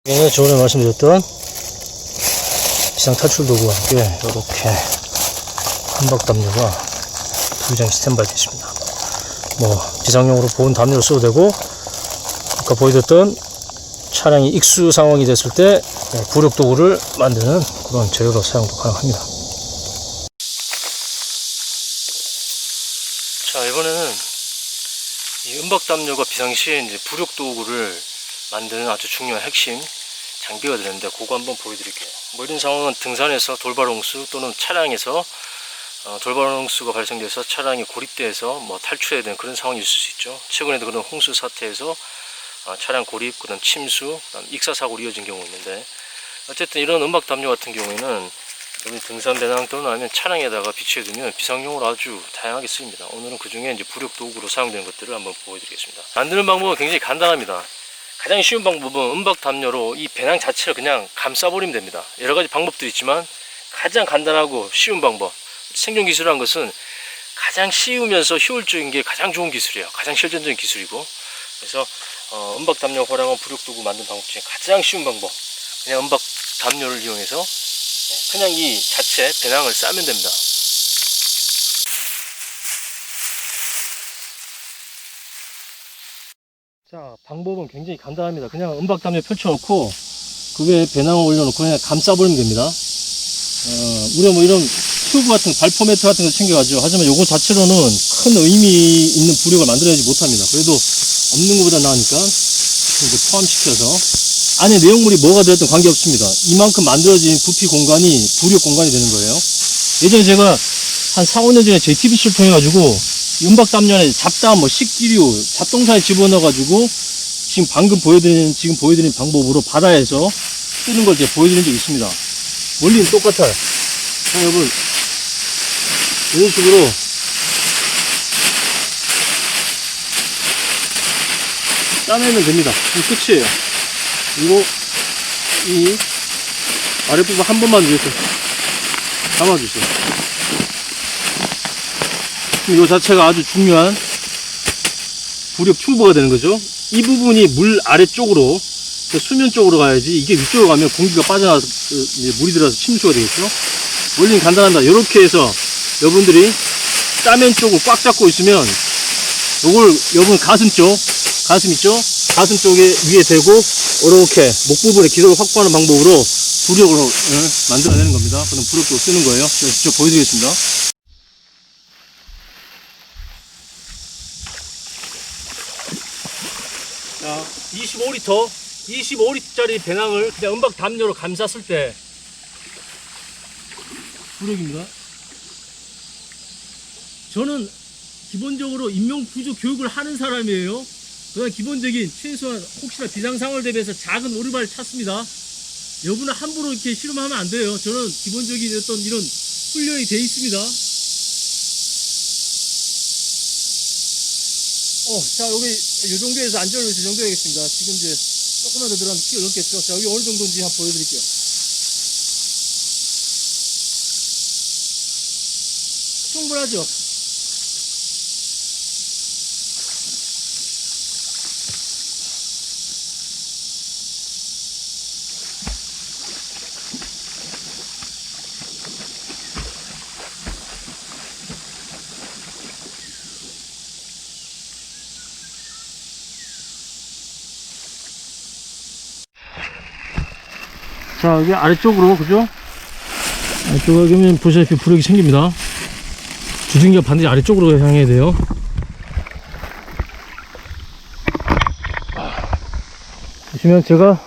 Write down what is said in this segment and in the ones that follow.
저번에 말씀드렸던 비상 탈출 도구와 함께 이렇게 은박담요가 2장 스탠바이 되어 있습니다. 비상용으로 보온 담요를 써도 되고, 아까 보여드렸던 차량이 익수 상황이 됐을 때 부력 도구를 만드는 그런 재료로 사용도 가능합니다. 자, 이번에는 이 은박담요가 비상시에 이제 부력 도구를 만드는 아주 중요한 핵심 장비가 되는데, 그거 한번 보여드릴게요. 이런 상황은 등산에서 돌발 홍수 또는 차량에서 돌발 홍수가 발생돼서 차량이 고립돼서 탈출해야 되는 그런 상황이 있을 수 있죠. 최근에도 그런 홍수 사태에서 차량 고립, 그다음 침수, 그다음 익사사고로 이어진 경우가 있는데, 어쨌든 이런 은박담요 같은 경우에는 등산 배낭 또는 아니면 차량에다가 비치해두면 비상용으로 아주 다양하게 쓰입니다. 오늘은 그 중에 이제 부력 도구로 사용되는 것들을 한번 보여드리겠습니다. 만드는 방법은 굉장히 간단합니다. 가장 쉬운 방법은 은박담요로 이 배낭 자체를 그냥 감싸버리면 됩니다. 여러가지 방법도 있지만 가장 간단하고 쉬운 방법, 생존기술이라는 것은 가장 쉬우면서 효율적인 게 가장 좋은 기술이에요. 가장 실전적인 기술이고, 그래서 은박담요 활용한 부력도구 만드는 방법 중에 가장 쉬운 방법, 그냥 은박담요를 이용해서 그냥 이 자체 배낭을 싸면 됩니다. 자, 방법은 굉장히 간단합니다. 그냥 은박담요 펼쳐놓고 그 위에 배낭을 올려놓고 그냥 감싸버리면 됩니다. 우리가 이런 튜브 같은 발포 매트 같은 거 챙겨가죠. 하지만 요거 자체로는 큰 의미 있는 부력을 만들어내지 못합니다. 그래도 없는 것보다 나으니까 이제 포함시켜서, 안에 내용물이 뭐가 들었든 관계없습니다. 이만큼 만들어진 부피 공간이 부력 공간이 되는 거예요. 예전에 제가 한 4, 5년 전에 JTBC를 통해가지고 은박담요 안에 잡다한 식기류, 잡동사에 집어넣어가지고 지금 보여드린 방법으로 바다에서 쓰는 걸 제가 보여드린 적이 있습니다. 원리는 똑같아요. 자, 여러분, 이런 식으로 짜내면 됩니다. 그럼 끝이에요. 그리고 이 아랫부분 한 번만 위해서 감아주세요. 이 자체가 아주 중요한 부력 튜브가 되는 거죠. 이 부분이 물 아래쪽으로, 수면 쪽으로 가야지, 이게 위쪽으로 가면 공기가 빠져나와서 물이 들어가서 침수가 되겠죠. 원리는 간단합니다. 이렇게 해서 여러분들이 짜면 쪽을 꽉 잡고 있으면, 요걸 여러분 가슴 있죠? 가슴 쪽에 위에 대고 이렇게 목 부분에 기도를 확보하는 방법으로 부력을 만들어내는 겁니다. 그럼 부력도 쓰는 거예요. 제가 직접 보여드리겠습니다. 자, 25리터짜리 배낭을 그냥 은박담요로 감쌌을 때 부력입니다. 저는 기본적으로 인명구조 교육을 하는 사람이에요. 그냥 기본적인 최소한 혹시나 비상상황을 대비해서 작은 오리발을 찾습니다. 여러분은 함부로 이렇게 실험하면 안 돼요. 저는 기본적인 어떤 이런 훈련이 돼 있습니다. 자, 여기 이 정도에서 안전을 위해서 정도하겠습니다. 지금 이제 조금만 더 들어가면 키가 넘겠죠. 자, 여기 어느 정도인지 한번 보여드릴게요. 충분하죠? 자, 여기 아래쪽으로, 그죠? 아래쪽으로 가면 보시다시피 부력이 생깁니다. 주둥이가 반드시 아래쪽으로 향해야 돼요. 보시면 제가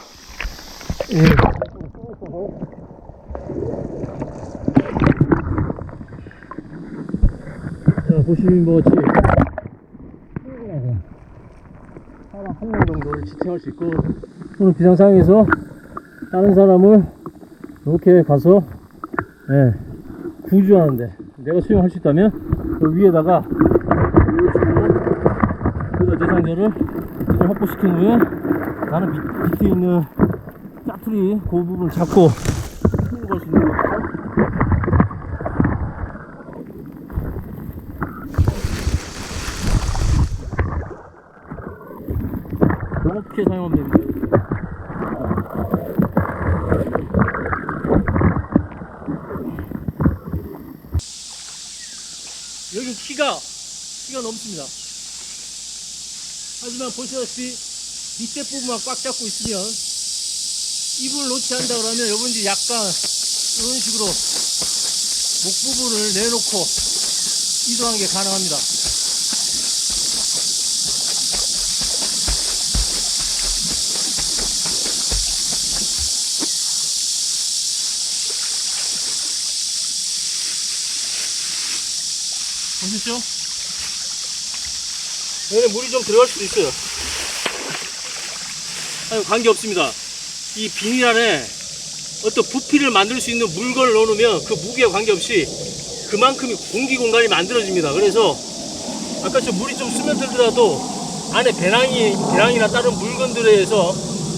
자, 보시면 사람 한 명 정도를 지탱할 수 있고, 또는 비상상황에서 다른 사람을 이렇게 가서 구조하는데 내가 수용할 수 있다면 그 위에다가 그 대상자를 확보시킨 후에 나는 밑에 있는 짜투리 그 부분을 잡고 끌고 갈 수 있는 거예요. 이렇게 사용하면 됩니다. 희가 넘습니다. 하지만 보시다시피 밑에 부분만 꽉 잡고 있으면 입을 놓지 않는다 그러면 여러분들이 약간 이런 식으로 목 부분을 내놓고 이동하는 게 가능합니다. 보셨죠? 여기 물이 좀 들어갈 수도 있어요. 아니, 관계없습니다. 이 비닐 안에 어떤 부피를 만들 수 있는 물건을 넣어놓으면 그 무게와 관계없이 그만큼의 공기 공간이 만들어집니다. 그래서 아까처럼 물이 좀 스며들더라도 안에 배낭이나 다른 물건들에 의해서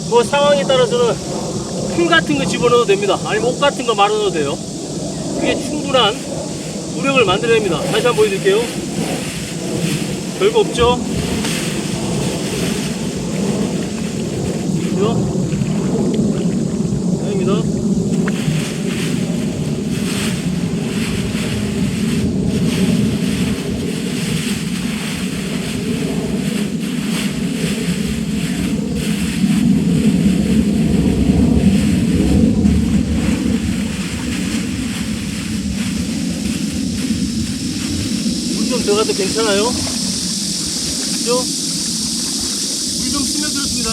뭐 상황에 따라서는 풀 같은 거 집어넣어도 됩니다. 아니면 옷 같은 거 말아 넣어도 돼요. 그게 충분한 부력을 만들어냅니다. 다시 한번 보여드릴게요. 별거 없죠? 그죠? 다행입니다. 좀 들어가도 괜찮아요? 그죠? 물 좀 스며들었습니다.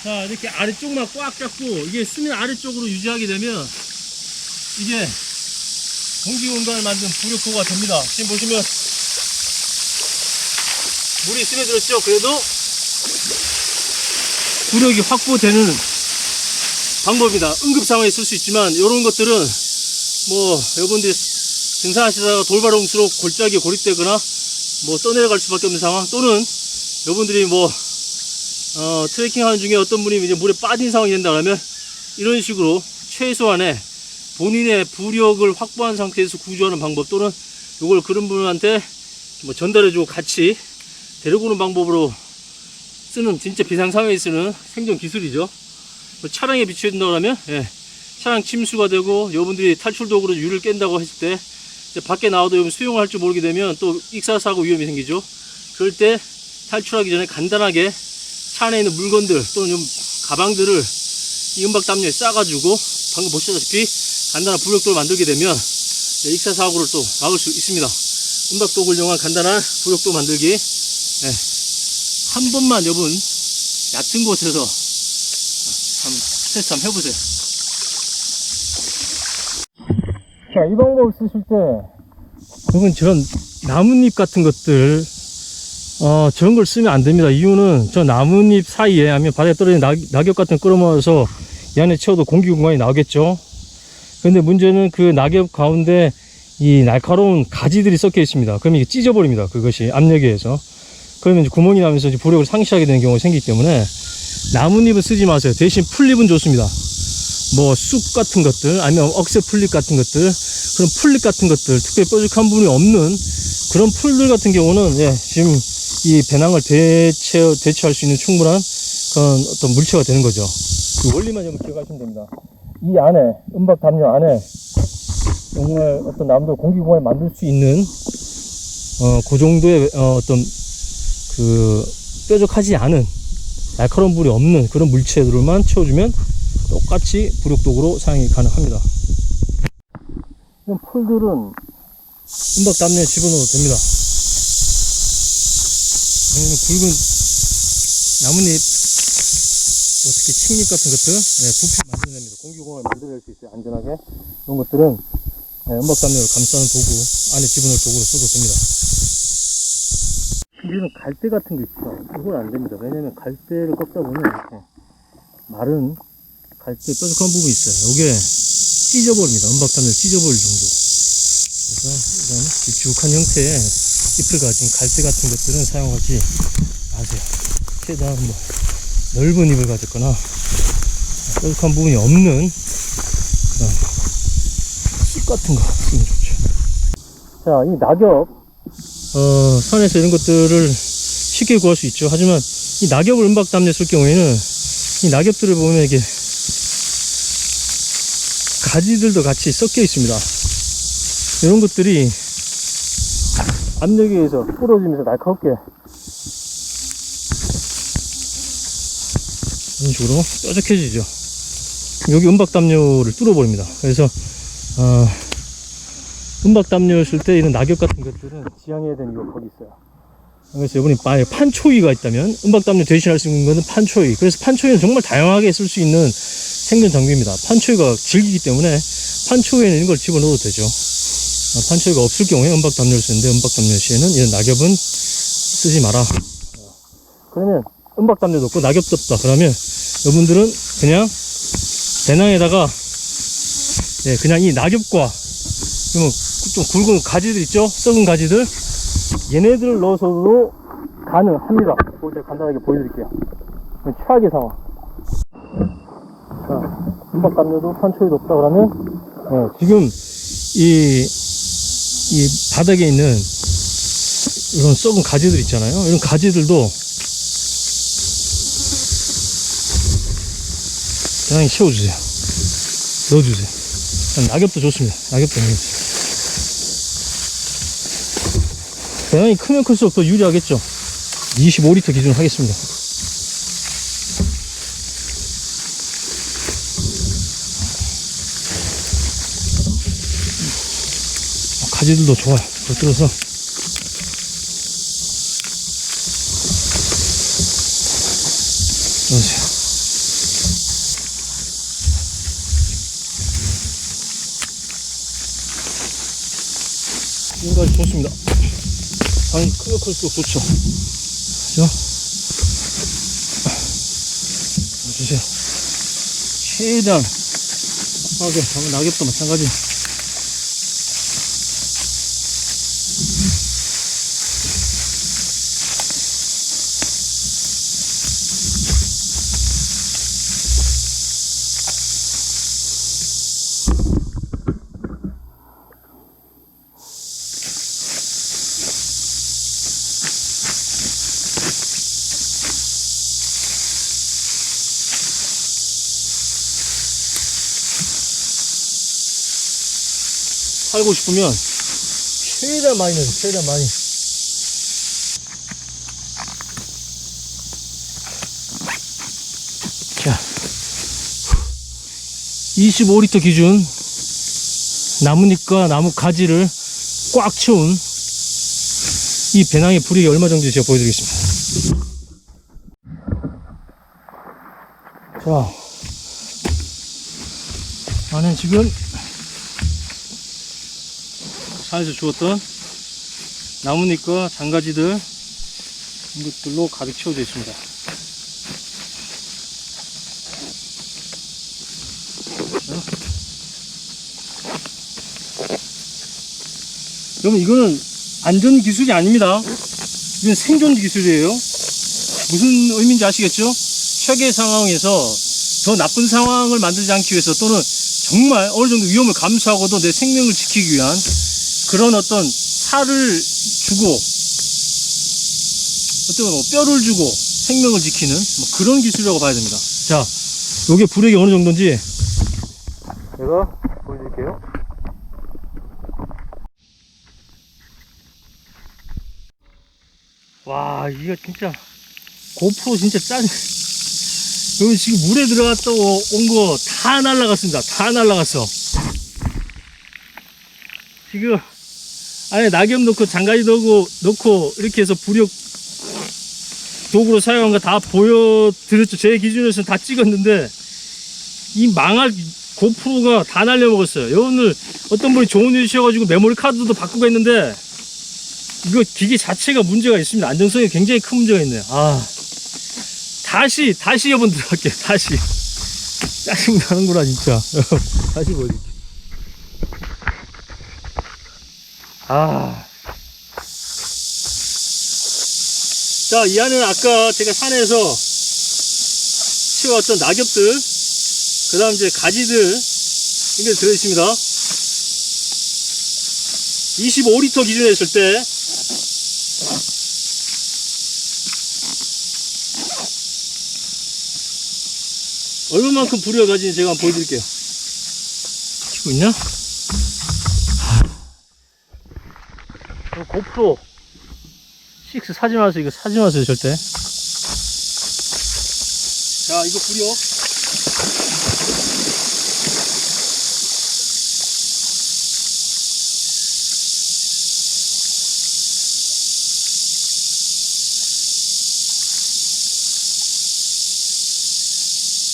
자, 이렇게 아래쪽만 꽉 잡고 이게 수면 아래쪽으로 유지하게 되면 이게 공기 공간을 만든 부력도가 됩니다. 지금 보시면 물이 스며들었죠? 그래도 부력이 확보되는 방법입니다. 응급 상황에 쓸 수 있지만 이런 것들은 뭐 여러분들이 등산하시다가 돌발 홍수로 골짜기에 고립되거나 뭐 떠내려갈 수밖에 없는 상황, 또는 여러분들이 뭐 트레킹 하는 중에 어떤 분이 이제 물에 빠진 상황이 된다 그러면 이런 식으로 최소한의 본인의 부력을 확보한 상태에서 구조하는 방법, 또는 이걸 그런 분한테 뭐 전달해주고 같이 데리고 오는 방법으로 쓰는 진짜 비상 상황에 쓰는 생존 기술이죠. 차량에 비추어 된다고 하면 차량 침수가 되고 여러분들이 탈출 도구로 유를 깬다고 했을 때 밖에 나와도 여러분 수용을 할 줄 모르게 되면 또 익사사고 위험이 생기죠. 그럴 때 탈출하기 전에 간단하게 차 안에 있는 물건들 또는 가방들을 이 은박담요에 싸가지고 방금 보시다시피 간단한 부력도를 만들게 되면 익사사고를 또 막을 수 있습니다. 은박도구를 이용한 간단한 부력도 만들기, 한 번만 여러분 얕은 곳에서 한번 테스트 한번 해보세요. 자, 이 방법을 쓰실 때 여러분 저런 나뭇잎 같은 것들 저런 걸 쓰면 안 됩니다. 이유는 저 나뭇잎 사이에 아니면 바닥에 떨어진 낙엽 같은 거 끌어모아서 이 안에 채워도 공기 공간이 나오겠죠. 근데 문제는 그 낙엽 가운데 이 날카로운 가지들이 섞여 있습니다. 그러면 이게 찢어버립니다. 그것이 압력에 의해서. 그러면 이제 구멍이 나면서 이제 부력을 상실하게 되는 경우가 생기기 때문에 나뭇잎은 쓰지 마세요. 대신 풀잎은 좋습니다. 뭐 쑥 같은 것들 아니면 억새 풀잎 같은 것들, 그런 풀잎 같은 것들, 특별히 뾰족한 부분이 없는 그런 풀들 같은 경우는 지금 이 배낭을 대체할 수 있는 충분한 그런 어떤 물체가 되는 거죠. 그 원리만 좀 기억하시면 됩니다. 이 안에 은박 담요 안에 정말 어떤 나무들 공기 공간을 만들 수 있는 그 정도의 어떤 그 뾰족하지 않은 날카로운 물이 없는 그런 물체들만 채워주면 똑같이 부력도구로 사용이 가능합니다. 이런 풀들은 은박 담요에 집어넣어도 됩니다. 아니면 굵은 나뭇잎, 특히 칡잎 같은 것들 부피 만들어냅니다. 공기 공간을 만들어낼 수 있어요. 안전하게. 이런 것들은 은박 담요를 감싸는 도구 안에 집어넣을 도구로 써도 됩니다. 이런 갈대 같은 거 있죠. 이건 안 됩니다. 왜냐면 갈대를 꺾다 보면 이렇게 마른 갈대 뾰족한 부분이 있어요. 이게 찢어버립니다. 은박담요를 찢어버릴 정도. 그래서 이런 길쭉한 형태의 잎을 가진 갈대 같은 것들은 사용하지 마세요. 최대한 뭐 넓은 잎을 가졌거나 뾰족한 부분이 없는 그런 쑥 같은 거 쓰면 좋죠. 자, 이 낙엽, 산에서 이런 것들을 쉽게 구할 수 있죠. 하지만 이 낙엽을 은박담요에 쓸 경우에는 이 낙엽들을 보면 이게 가지들도 같이 섞여 있습니다. 이런 것들이 압력에 의해서 부러지면서 날카롭게 이런 식으로 뾰족해지죠. 여기 은박담요를 뚫어버립니다. 그래서 은박담요를 쓸 때 이런 낙엽 같은 것들은 지양해야 되는 이유가 거기 있어요. 그래서 여러분이 만약에 판초이가 있다면 은박담요 대신할 수 있는 것은 판초이. 그래서 판초이는 정말 다양하게 쓸 수 있는 생존 장비입니다. 판초이가 질기기 때문에 판초이에는 이런 걸 집어넣어도 되죠. 판초이가 없을 경우에 은박담요를 쓰는데 은박담요 시에는 이런 낙엽은 쓰지 마라. 그러면 은박담요도 없고 낙엽도 없다. 그러면 여러분들은 그냥 배낭에다가 그냥 이 낙엽과 좀 굵은 가지들 있죠? 썩은 가지들, 얘네들을 넣어서도 가능합니다. 그걸 제가 간단하게 보여드릴게요. 최악의 상황. 자, 은박담요도 판초이도 없다 그러면 지금 이 바닥에 있는 이런 썩은 가지들 있잖아요. 이런 가지들도 그냥 채워주세요. 넣어주세요. 낙엽도 좋습니다. 낙엽도 넣어주세요. 배낭이 크면 클수록 더 유리하겠죠. 25리터 기준으로 하겠습니다. 가지들도 좋아요. 겉들어서 넣으세요. 지금까지 좋습니다. 방이 크면 클수록 좋죠. 그죠? 주세요. 최대한 하게 하면 낙엽도 마찬가지. 살고 싶으면 최대한 많이 넣어요. 최대한 많이. 자, 25리터 기준 나뭇잎과 나무 가지를 꽉 채운 이 배낭의 불이 얼마 정도 제가 보여드리겠습니다. 자, 안에 지금 산에서 주웠던 나뭇잎과 장가지들 이것들로 가득 채워져 있습니다. 여러분, 이거는 안전 기술이 아닙니다. 이건 생존 기술이에요. 무슨 의미인지 아시겠죠? 최악의 상황에서 더 나쁜 상황을 만들지 않기 위해서, 또는 정말 어느 정도 위험을 감수하고도 내 생명을 지키기 위한 그런 어떤 살을 주고, 어떤 뭐 뼈를 주고 생명을 지키는 뭐 그런 기술이라고 봐야 됩니다. 자, 요게 부력이 어느 정도인지 제가 보여드릴게요. 와, 이거 진짜 고프로 진짜 짠. 여기 지금 물에 들어갔다 온 거 다 날라갔습니다. 다 날라갔어. 지금 안에 낙엽 넣고 장가지 넣고 이렇게 해서 부력 도구로 사용한 거 다 보여드렸죠. 제 기준에서는 다 찍었는데 이 망할 고프로가 다 날려먹었어요. 오늘 어떤 분이 좋은 일 주셔가지고 메모리 카드도 바꾸고 했는데 이거 기계 자체가 문제가 있습니다. 안정성이 굉장히 큰 문제가 있네요. 다시 여러분들 할게요. 다시 짜증 나는구나 진짜. 다시 보여줄게. 자, 이 안에는 아까 제가 산에서 치워왔던 낙엽들, 그 다음 이제 가지들, 이게 들어있습니다. 25리터 기준에 했을 때, 얼마만큼 부리가 가지는지 제가 한번 보여드릴게요. 치고 있냐? 고프로 6 사지 마세요. 이거 사지 마세요, 절대. 자, 이거 부려.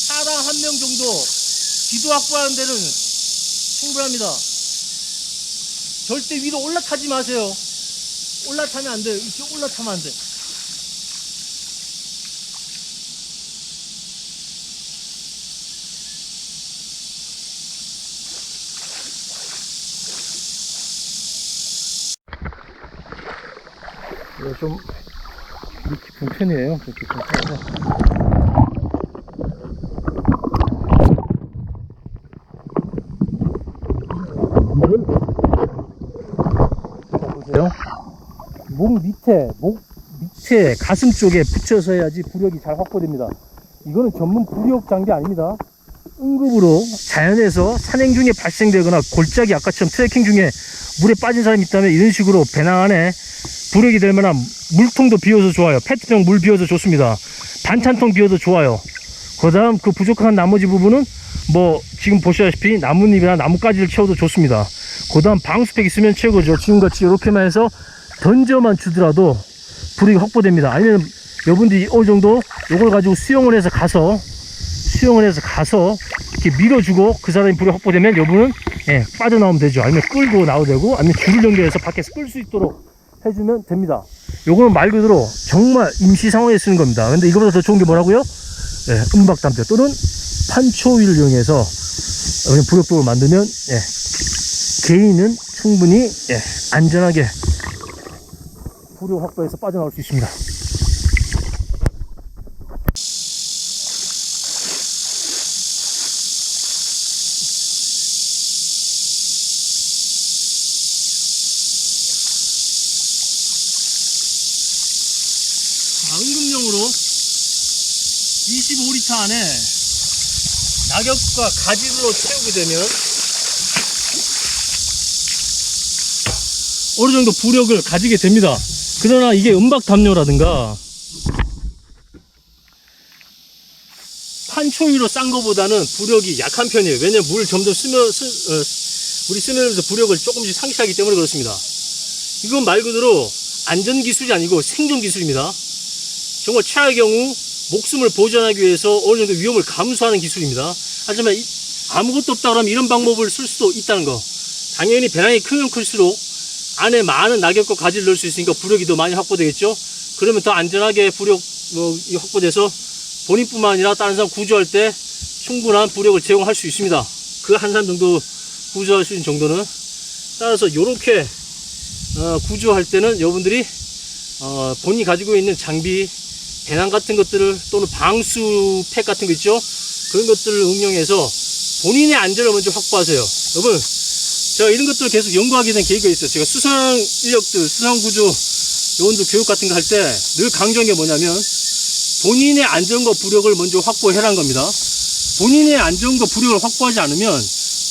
사람 한 명 정도 기도 확보하는 데는 충분합니다. 절대 위로 올라타지 마세요. 올라타면 안 돼요. 이렇게 올라타면 안 돼. 이거 좀 깊은 편이에요. 깊은 편이라서. 보세요. 목 밑에 가슴 쪽에 붙여서 해야지 부력이 잘 확보됩니다. 이거는 전문 부력 장비 아닙니다. 응급으로 자연에서 산행 중에 발생되거나 골짜기 아까처럼 트레킹 중에 물에 빠진 사람이 있다면 이런 식으로 배낭 안에 부력이 될 만한 물통도 비워서 좋아요. 페트병 물 비워서 좋습니다. 반찬통 비워도 좋아요. 그 다음 그 부족한 나머지 부분은 뭐 지금 보시다시피 나뭇잎이나 나뭇가지를 채워도 좋습니다. 그 다음 방수팩 있으면 최고죠. 지금같이 이렇게만 해서 던져만 주더라도 부력이 확보됩니다. 아니면 여러분들이 어느 정도 이걸 가지고 수영을 해서 가서 이렇게 밀어주고 그 사람이 부력 확보되면 여러분은 빠져나오면 되죠. 아니면 끌고 나와도 되고, 아니면 줄을 연결해서 밖에서 끌 수 있도록 해주면 됩니다. 요거는 말 그대로 정말 임시 상황에 쓰는 겁니다. 근데 이거보다 더 좋은 게 뭐라고요? 은박담배 또는 판초위를 이용해서 부력도를 만들면 개인은 충분히 안전하게 부력 확보해서 빠져나올 수 있습니다. 응급용으로 25리터 안에 낙엽과 가지로 채우게 되면 어느 정도 부력을 가지게 됩니다. 그러나 이게 은박담요라든가 판초위로 싼 거보다는 부력이 약한 편이에요. 왜냐면 물이 점점 물이 스며들면서 부력을 조금씩 상실하기 때문에 그렇습니다. 이건 말 그대로 안전기술이 아니고 생존기술입니다. 정말 최악의 경우 목숨을 보존하기 위해서 어느 정도 위험을 감수하는 기술입니다. 하지만 아무것도 없다 그러면 이런 방법을 쓸 수도 있다는 거. 당연히 배낭이 크면 클수록 안에 많은 낙엽과 가지를 넣을 수 있으니까 부력이 더 많이 확보되겠죠. 그러면 더 안전하게 부력 확보돼서 본인뿐만 아니라 다른 사람 구조할 때 충분한 부력을 제공할 수 있습니다. 그 한 사람 정도 구조할 수 있는 정도는. 따라서 이렇게 구조할 때는 여러분들이 본인이 가지고 있는 장비, 배낭 같은 것들을 또는 방수팩 같은 거 있죠. 그런 것들을 응용해서 본인의 안전을 먼저 확보하세요. 여러분, 제가 이런 것들을 계속 연구하게 된 계기가 있어요. 제가 수상 인력들, 수상구조 요원들 교육 같은 거 할 때 늘 강조한 게 뭐냐면 본인의 안전과 부력을 먼저 확보해라는 겁니다. 본인의 안전과 부력을 확보하지 않으면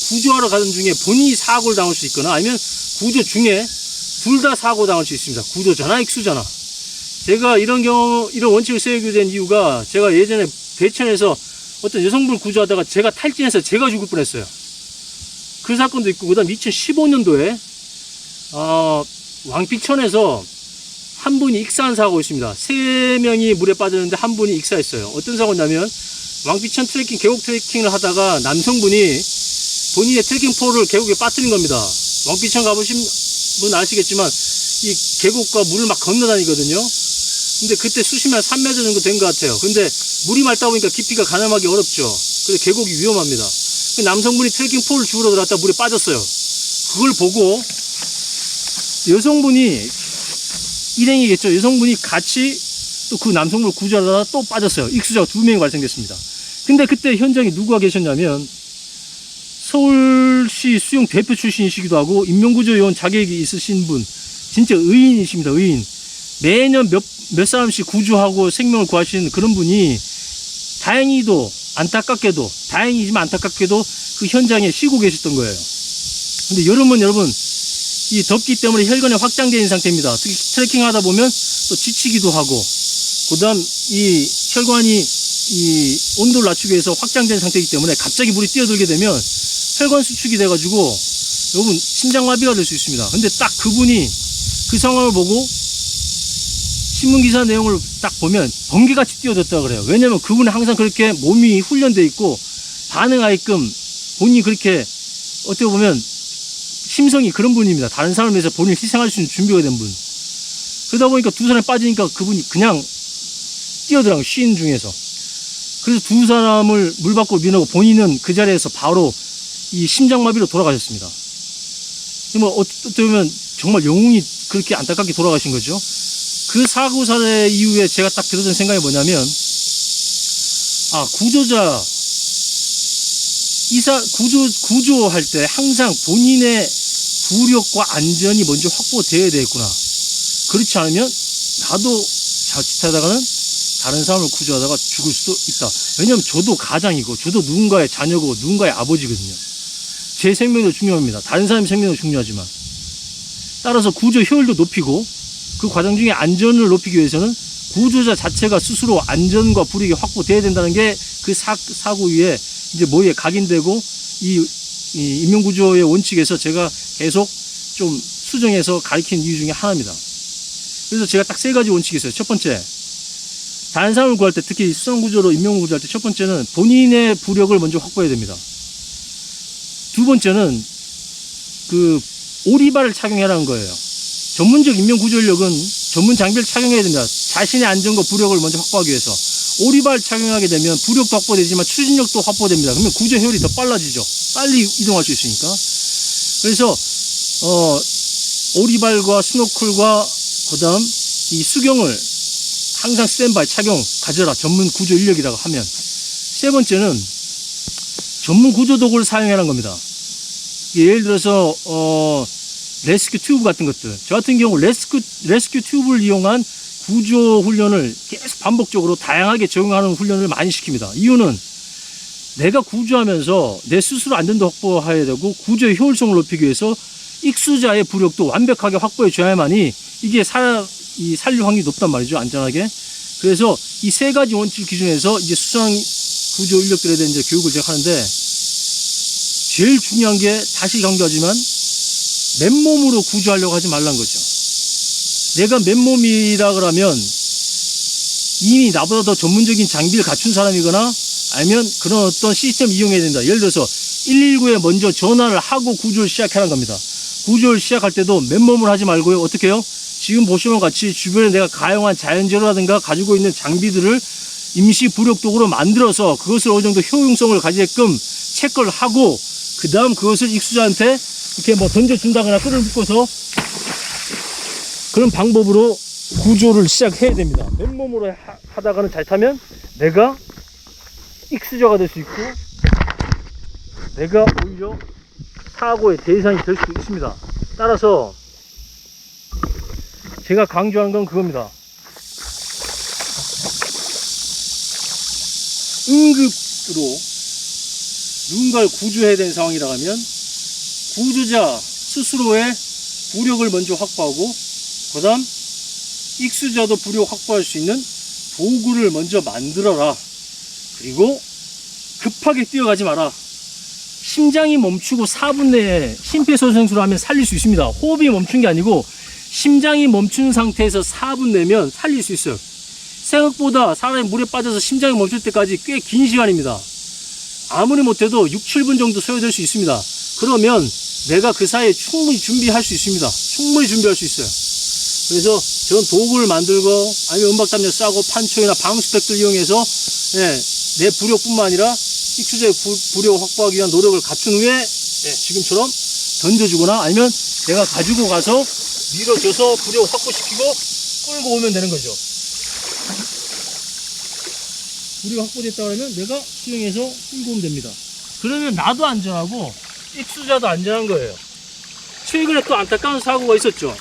구조하러 가는 중에 본인이 사고를 당할 수 있거나 아니면 구조 중에 둘 다 사고 당할 수 있습니다. 구조자나 익수자나. 제가 이런 원칙을 세우게 된 이유가 제가 예전에 대천에서 어떤 여성분을 구조하다가 제가 탈진해서 제가 죽을 뻔했어요. 그 사건도 있고, 그 다음 2015년도에 왕피천에서 한 분이 익사한 사고가 있습니다. 3명이 물에 빠졌는데 한 분이 익사했어요. 어떤 사고냐면 왕피천 트레킹, 계곡 트레킹을 하다가 남성분이 본인의 트레킹포를 계곡에 빠뜨린 겁니다. 왕비천 가보신 분 아시겠지만 이 계곡과 물을 막 건너다니거든요. 근데 그때 수심이 한 3m 정도 된 것 같아요. 근데 물이 맑다 보니까 깊이가 가늠하기 어렵죠. 그래서 계곡이 위험합니다. 그 남성분이 트레킹포를 주우러 들어갔다 물에 빠졌어요. 그걸 보고 여성분이, 일행이겠죠. 여성분이 같이 또 그 남성분을 구조하다가 또 빠졌어요. 익수자가 2명이 발생됐습니다. 근데 그때 현장에 누가 계셨냐면 서울시 수영 대표 출신이시기도 하고 인명구조요원 자격이 있으신 분, 진짜 의인이십니다. 의인. 매년 몇 사람씩 구조하고 생명을 구하시는 그런 분이 다행히도 안타깝게도, 다행이지만 안타깝게도 그 현장에 쉬고 계셨던 거예요. 근데 여러분 이 덥기 때문에 혈관이 확장되어 있는 상태입니다. 특히 트레킹 하다 보면 또 지치기도 하고, 그 다음 이 혈관이 이 온도를 낮추기 위해서 확장된 상태이기 때문에 갑자기 물이 뛰어들게 되면 혈관 수축이 돼가지고 여러분 심장마비가 될 수 있습니다. 근데 딱 그분이 그 상황을 보고 신문기사 내용을 딱 보면 번개같이 뛰어졌다고 그래요. 왜냐면 그분은 항상 그렇게 몸이 훈련되어 있고 반응하게끔 본인이 그렇게 어떻게 보면 심성이 그런 분입니다. 다른 사람을 위해서 본인을 희생할 수 있는 준비가 된 분. 그러다 보니까 두 사람이 빠지니까 그분이 그냥 뛰어들어간 쉬는 중에서. 그래서 두 사람을 물 밖으로 밀어내고 본인은 그 자리에서 바로 이 심장마비로 돌아가셨습니다. 뭐 어떻게 보면 정말 영웅이 그렇게 안타깝게 돌아가신 거죠. 그 사고 사례 이후에 제가 딱 들었던 생각이 뭐냐면, 구조자 구조할 때 항상 본인의 부력과 안전이 먼저 확보되어야 되겠구나. 그렇지 않으면 나도 자칫하다가는 다른 사람을 구조하다가 죽을 수도 있다. 왜냐면 저도 가장이고 저도 누군가의 자녀고 누군가의 아버지거든요. 제 생명도 중요합니다. 다른 사람의 생명도 중요하지만, 따라서 구조 효율도 높이고 그 과정 중에 안전을 높이기 위해서는 구조자 자체가 스스로 안전과 불이익이 확보돼야 된다는 게 그 사고 위에 이제 뭐에 각인되고 이 인명구조의 원칙에서 제가 계속 좀 수정해서 가르치는 이유 중에 하나입니다. 그래서 제가 딱 3가지 원칙이 있어요. 첫 번째, 다른 사람을 구할 때, 특히 수상구조로 인명구조할 때 첫 번째는 본인의 부력을 먼저 확보해야 됩니다. 두 번째는 그 오리발을 착용해라는 거예요. 전문적 인명구조인력은 전문 장비를 착용해야 됩니다. 자신의 안전과 부력을 먼저 확보하기 위해서. 오리발 착용하게 되면 부력도 확보되지만 추진력도 확보됩니다. 그러면 구조 효율이 더 빨라지죠. 빨리 이동할 수 있으니까. 그래서 오리발과 스노클과 그 다음 이 수경을 항상 스탠바이 착용 가져라. 전문 구조 인력이라고 하면. 세 번째는 전문 구조 도구를 사용하는 겁니다. 예를 들어서 레스큐 튜브 같은 것들. 저 같은 경우 레스큐 튜브를 이용한 구조 훈련을 계속 반복적으로 다양하게 적용하는 훈련을 많이 시킵니다. 이유는 내가 구조하면서 내 스스로 안전도 확보해야 되고 구조의 효율성을 높이기 위해서 익수자의 부력도 완벽하게 확보해 줘야만이 이게 살릴 확률이 높단 말이죠. 안전하게. 그래서 이 3가지 원칙 기준에서 이제 수상 구조 인력들에 대한 이제 교육을 제가 하는데, 제일 중요한 게 다시 강조하지만 맨몸으로 구조하려고 하지 말란 거죠. 내가 맨몸이라 그러면 이미 나보다 더 전문적인 장비를 갖춘 사람이거나 아니면 그런 어떤 시스템을 이용해야 된다. 예를 들어서 119에 먼저 전화를 하고 구조를 시작하는 겁니다. 구조를 시작할 때도 맨몸을 하지 말고요. 어떻게 해요? 지금 보시면 같이 주변에 내가 가용한 자연재료라든가 가지고 있는 장비들을 임시 부력도구로 만들어서 그것을 어느 정도 효용성을 가지게끔 체크를 하고, 그 다음 그것을 익수자한테 이렇게 뭐 던져준다거나 끈을 묶어서 그런 방법으로 구조를 시작해야 됩니다. 맨몸으로 하다가는 잘타면 내가 익수자가 될 수 있고 내가 오히려 사고의 대상이 될 수도 있습니다. 따라서 제가 강조하는 건 그겁니다. 응급으로 누군가를 구조해야 되는 상황이라 하면 구조자 스스로의 부력을 먼저 확보하고 그 다음 익수자도 부력 확보할 수 있는 도구를 먼저 만들어라. 그리고 급하게 뛰어가지 마라. 심장이 멈추고 4분 내에 심폐소생술을 하면 살릴 수 있습니다. 호흡이 멈춘 게 아니고 심장이 멈춘 상태에서 4분 내면 살릴 수 있어요. 생각보다 사람이 물에 빠져서 심장이 멈출 때까지 꽤 긴 시간입니다. 아무리 못해도 6, 7분 정도 소요될 수 있습니다. 그러면 내가 그 사이에 충분히 준비할 수 있습니다. 충분히 준비할 수 있어요. 그래서 저는 도구를 만들고 아니면 은박담요 싸고 판초이나 방수팩들 이용해서 내 부력뿐만 아니라 익수자의 부력 확보하기 위한 노력을 갖춘 후에 지금처럼 던져주거나 아니면 내가 가지고 가서 밀어줘서 부력을 확보시키고 끌고 오면 되는 거죠. 부력 확보됐다 그러면 내가 수영해서 끌고 오면 됩니다. 그러면 나도 안전하고 익수자도 안전한 거예요. 최근에 또 안타까운 사고가 있었죠.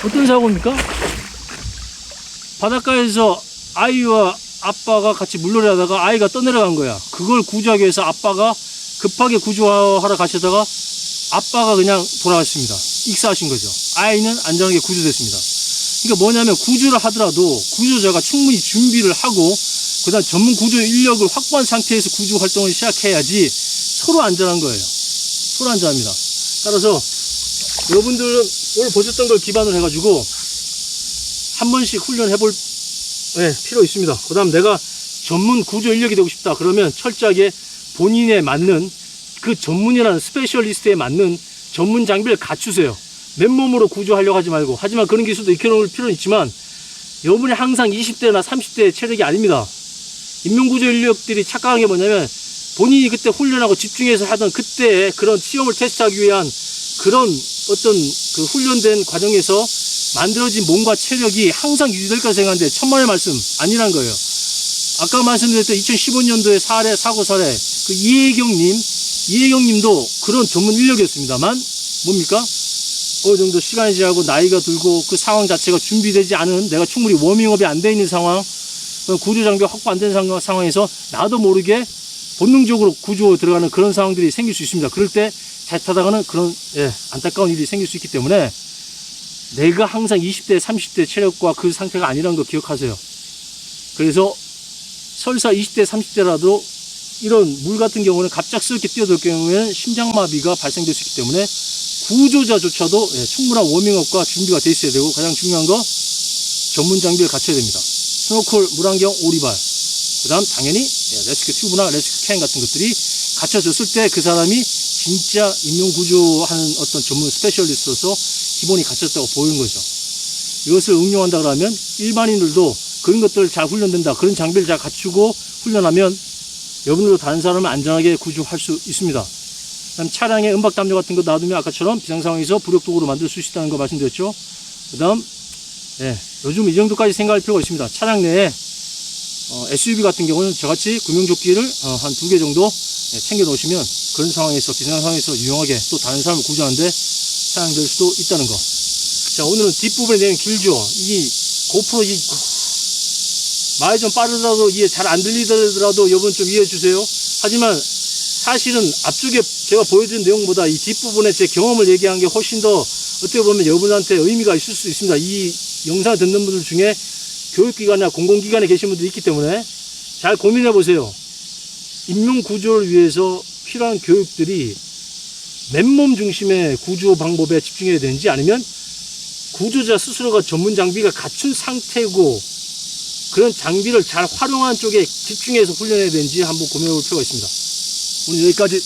어떤 사고입니까? 바닷가에서 아이와 아빠가 같이 물놀이 하다가 아이가 떠내려간 거야. 그걸 구조하기 위해서 아빠가 급하게 구조하러 가시다가 아빠가 그냥 돌아갔습니다. 익사하신 거죠. 아이는 안전하게 구조됐습니다. 그러니까 뭐냐면 구조를 하더라도 구조자가 충분히 준비를 하고 그 다음 전문 구조 인력을 확보한 상태에서 구조 활동을 시작해야지 서로 안전한 거예요. 서로 안전합니다. 따라서 여러분들은 오늘 보셨던 걸 기반으로 해가지고 한 번씩 훈련해 볼 필요 있습니다. 그 다음 내가 전문 구조 인력이 되고 싶다 그러면 철저하게 본인에 맞는 그 전문이라는 스페셜리스트에 맞는 전문 장비를 갖추세요. 맨몸으로 구조하려고 하지 말고. 하지만 그런 기술도 익혀놓을 필요는 있지만 여러분이 항상 20대나 30대의 체력이 아닙니다. 인명구조 인력들이 착각한 게 뭐냐면 본인이 그때 훈련하고 집중해서 하던 그때의 그런 시험을 테스트하기 위한 그런 어떤 그 훈련된 과정에서 만들어진 몸과 체력이 항상 유지될 거라 생각하는데 천만의 말씀 아니란 거예요. 아까 말씀드렸던 2015년도에 사고 사례 그 이혜경님도 그런 전문 인력이었습니다만 뭡니까? 어느 정도 시간이 지나고 나이가 들고 그 상황 자체가 준비되지 않은 내가 충분히 워밍업이 안 돼 있는 상황 구조 장비 확보 안 된 상황에서 나도 모르게 본능적으로 구조에 들어가는 그런 상황들이 생길 수 있습니다. 그럴 때 자칫하다가는 그런 안타까운 일이 생길 수 있기 때문에 내가 항상 20대 30대 체력과 그 상태가 아니라는 거 기억하세요. 그래서 설사 20대 30대라도 이런 물 같은 경우는 갑작스럽게 뛰어들 경우에는 심장마비가 발생될 수 있기 때문에 구조자조차도 충분한 워밍업과 준비가 돼 있어야 되고 가장 중요한 거 전문 장비를 갖춰야 됩니다. 스노클, 물안경, 오리발 그 다음 당연히 레스큐 튜브나 레스큐 캔 같은 것들이 갖춰졌을 때 그 사람이 진짜 인명구조하는 어떤 전문 스페셜리스트로서 기본이 갖췄다고 보이는 거죠. 이것을 응용한다 그러면 일반인들도 그런 것들을 잘 훈련된다. 그런 장비를 잘 갖추고 훈련하면 여러분들도 다른 사람을 안전하게 구조할 수 있습니다. 그다음 차량에 은박담요 같은 거 놔두면 아까처럼 비상상황에서 부력도구로 만들 수 있다는 거 말씀드렸죠. 그 다음 요즘 이 정도까지 생각할 필요가 있습니다. 차량 내에 SUV 같은 경우는 저같이 구명조끼를 한 2개 정도 챙겨 놓으시면 그런 상황에서 비상 상황에서 유용하게 또 다른 사람을 구조하는데 사용될 수도 있다는 거. 자, 오늘은 뒷부분에 내용 길죠. 이 고프로 말이 좀 빠르더라도 이해 잘 안 들리더라도 여러분 좀 이해해 주세요. 하지만 사실은 앞쪽에 제가 보여드린 내용보다 이 뒷부분에 제 경험을 얘기한 게 훨씬 더 어떻게 보면 여러분한테 의미가 있을 수 있습니다. 이 영상을 듣는 분들 중에 교육기관이나 공공기관에 계신 분들이 있기 때문에 잘 고민해 보세요. 인명구조를 위해서 필요한 교육들이 맨몸 중심의 구조 방법에 집중해야 되는지 아니면 구조자 스스로가 전문 장비가 갖춘 상태고 그런 장비를 잘 활용하는 쪽에 집중해서 훈련해야 되는지 한번 고민해 볼 필요가 있습니다. 오늘 여기까지